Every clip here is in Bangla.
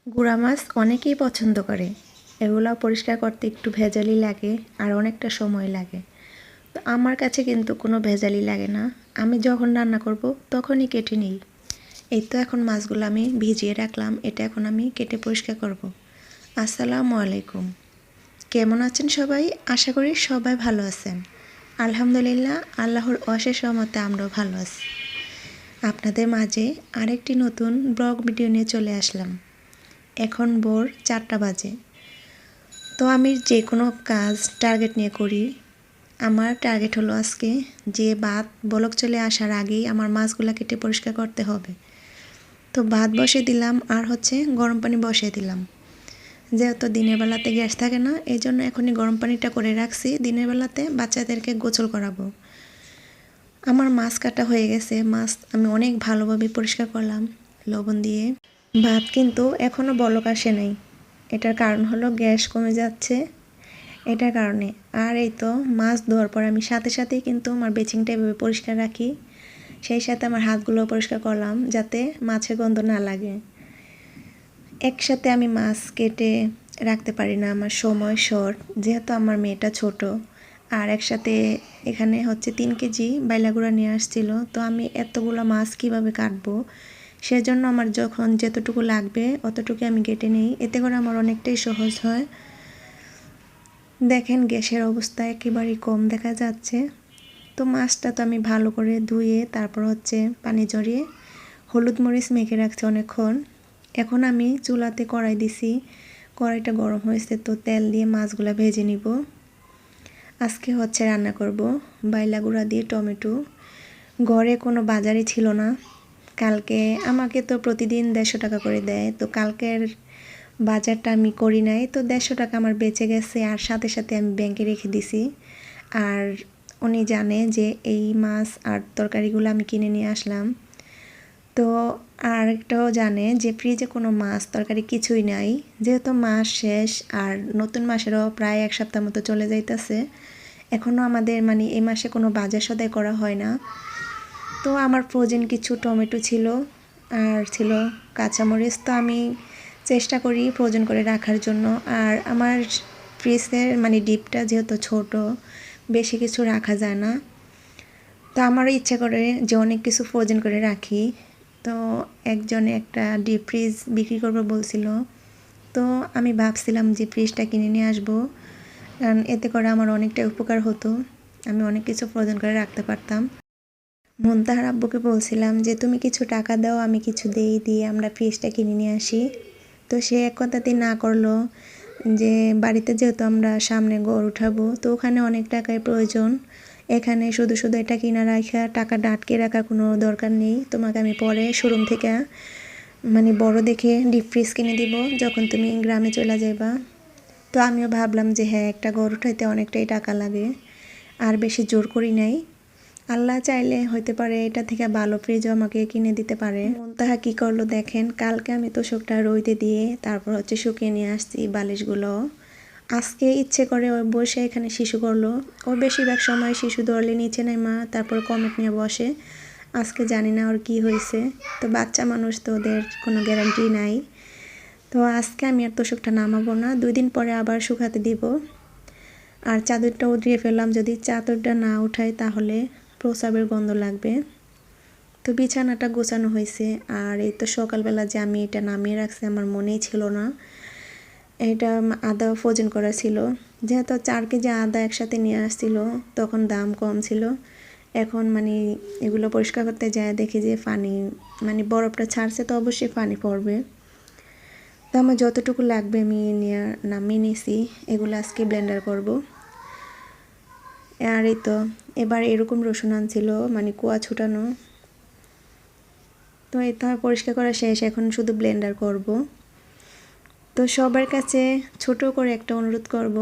গুড়া মাছ অনেকেই পছন্দ করে। এগুলো পরিষ্কার করতে একটু ভেজালি লাগে আর অনেকটা সময় লাগে। তো আমার কাছে কিন্তু কোনো ভেজালি লাগে না। আমি যখন রান্না করব তখনই কেটে নিই। এই তো এখন মাছগুলো আমি ভিজিয়ে রাখলাম, এটা এখন আমি কেটে পরিষ্কার করব। আসসালামু আলাইকুম। কেমন আছেন সবাই? আশা করি সবাই ভালো আছেন। আলহামদুলিল্লাহ, আল্লাহর অশেষ রহমতে আমরাও ভালো আছি। আপনাদের মাঝে আরেকটি নতুন ব্লগ ভিডিও নিয়ে চলে আসলাম। এখন ভোর 4টা বাজে। তো আমি যে কোনো কাজ টার্গেট নিয়ে করি। আমার টার্গেট হলো আজকে যে ভাত বলক চলে আসার আগেই আমার মাছগুলো কেটে পরিষ্কার করতে হবে। তো ভাত বসিয়ে দিলাম আর গরম পানি বসিয়ে দিলাম। যেহেতু দিনের বেলাতে গ্যাস থাকে না, এই জন্য এখনই গরম পানিটা করে রাখছি, দিনের বেলাতে বাচ্চাদেরকে গোসল করাবো। আমার মাছ কাটা হয়ে গেছে। মাছ আমি অনেক ভালোভাবে পরিষ্কার করলাম লবণ দিয়ে। ভাত কিন্তু এখনও বলক আসে নাই। এটার কারণ হলো গ্যাস কমে যাচ্ছে, এটার কারণে। আর এই তো মাছ ধোয়ার পর আমি সাথে সাথেই কিন্তু আমার বেচিংটা এভাবে পরিষ্কার রাখি। সেই সাথে আমার হাতগুলো পরিষ্কার করলাম যাতে মাছের গন্ধ না লাগে। একসাথে আমি মাছ কেটে রাখতে পারি না, আমার সময় শর্ট, যেহেতু আমার মেয়েটা ছোট। আর একসাথে এখানে 3 কেজি বাইলাগুড়া নিয়ে আসছিল। তো আমি এতগুলো মাছ কিভাবে কাটবো, সেজন্য আমার যখন যতটুকু লাগবে অতটুকু আমি কেটে নিই। এতে করে আমার অনেকটাই সহজ হয়। দেখেন গ্যাসের অবস্থা একেবারেই কম দেখা যাচ্ছে। তো মাছটা তো আমি ভালো করে ধুয়ে তারপর পানি ঝরিয়ে হলুদ মরিচ মেখে রাখছি অনেকক্ষণ। এখন আমি চুলাতে কড়াই দিছি, কড়াইটা গরম হয়েছে, তো তেল দিয়ে মাছগুলা ভেজে নিব। আজকে রান্না করব বাইলাগুড়া দিয়ে টমেটো। ঘরে কোনো বাজারই ছিল না কালকে। আমাকে তো প্রতিদিন 150 টাকা করে দেয়, তো কালকের বাজারটা আমি করি নাই, তো 150 টাকা আমার বেঁচে গেছে। আর সাথে সাথে আমি ব্যাংকে রেখে দিছি। আর উনি জানে যে এই মাছ আর তরকারিগুলো আমি কিনে নিয়ে আসলাম। তো আর একটাও জানে যে ফ্রিজে কোনো মাছ তরকারি কিছুই নাই, যেহেতু মাস শেষ আর নতুন মাসেরও প্রায় 1 সপ্তাহ মতো চলে যাইতেছে। এখনও আমাদের এই মাসে কোনো বাজার সদাই করা হয় না। তো আমার ফ্রোজেন কিছু টমেটো ছিল আর ছিল কাঁচামরিচ। তো আমি চেষ্টা করি ফ্রোজেন করে রাখার জন্য। আর আমার ফ্রিজের ডিপটা যেহেতু ছোট, বেশি কিছু রাখা যায় না। তো আমারও ইচ্ছে করে যে অনেক কিছু ফ্রোজেন করে রাখি। তো একজনে একটা ডিপ ফ্রিজ বিক্রি করবে বলছিল, তো আমি ভাবছিলাম যে ফ্রিজটা কিনে নিয়ে আসবো, কারণ এতে করে আমার অনেকটা উপকার হতো। আমি অনেক কিছু ফ্রোজেন করে রাখতে পারতাম। মুনতাহার আব্বুকে বলছিলাম যে তুমি কিছু টাকা দাও, আমি কিছু দিয়ে আমরা ফ্রিজটা কিনে নিয়ে আসি। তো সে এক কথাতেই না করলো, যে বাড়িতে যেহেতু আমরা সামনে ঘর উঠাবো, তো ওখানে অনেক টাকার প্রয়োজন। এখানে শুধু শুধু এটা কিনা রাখা, টাকাটা আটকে রাখার কোনো দরকার নেই। তোমাকে আমি পরে শোরুম থেকে বড় দেখে ডিপ ফ্রিজ কিনে দিব যখন তুমি গ্রামে চলে যাবা। তো আমিও ভাবলাম যে হ্যাঁ, একটা ঘর উঠাইতে অনেকটাই টাকা লাগে, আর বেশি জোর করি নাই। আল্লাহ চাইলে হইতে পারে এটা থেকে ভালো ফ্রিজও আমাকে কিনে দিতে পারে। মুনতাহা কি করলো দেখেন, কালকে আমি তোষকটা রইতে দিয়ে তারপর শুকিয়ে নিয়ে আসছি বালিশগুলো। আজকে ইচ্ছে করে ও বসে এখানে শিশু করলো। ও বেশিরভাগ সময় শিশু ধরলে নিচে নেমা তারপর কমেট নিয়ে বসে। আজকে জানি না ওর কি হয়েছে। তো বাচ্চা মানুষ, তো ওদের কোনো গ্যারান্টি নাই। তো আজকে আমি আর তোষকটা নামাবো না, 2 দিন পরে আবার শুকাতে দিব। আর চাদরটা উঠিয়ে ফেললাম, যদি চাদরটা না উঠাই তাহলে প্রসাবের গন্ধ লাগবে। তো বিছানাটা গোছানো হয়েছে। আর এই তো সকালবেলা যে আমি এটা নামিয়ে রাখছি আমার মনেই ছিল না। এটা আদা ফ্রোজেন করা ছিল, যেহেতু 4 কেজি আদা একসাথে নিয়ে আসছিল, তখন দাম কম ছিল। এখন এগুলো পরিষ্কার করতে যায় দেখি যে পানি বরফটা ছাড়ছে, তো অবশ্যই পানি পড়বে। তো আমার যতটুকু লাগবে আমি নামিয়ে নিয়েছি। এগুলো আজকে ব্লেন্ডার করব। আর এই তো এবার এরকম রসুন আনছিল, কুয়া ছুটানো। তো এই তো পরিষ্কার করা শেষ, এখন শুধু ব্লেন্ডার করব। তো সবার কাছে ছোট করে একটা অনুরোধ করব,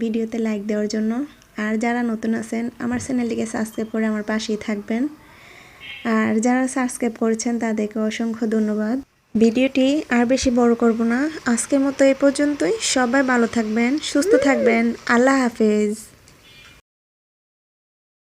ভিডিওতে লাইক দেওয়ার জন্য। আর যারা নতুন আছেন আমার চ্যানেলটিকে সাবস্ক্রাইব করে আমার পাশেই থাকবেন। আর যারা সাবস্ক্রাইব করেছেন তাদেরকে অসংখ্য ধন্যবাদ। ভিডিওটি আর বেশি বড় করব না, আজকের মতো এই পর্যন্তই। সবাই ভালো থাকবেন, সুস্থ থাকবেন। আল্লাহ হাফেজ।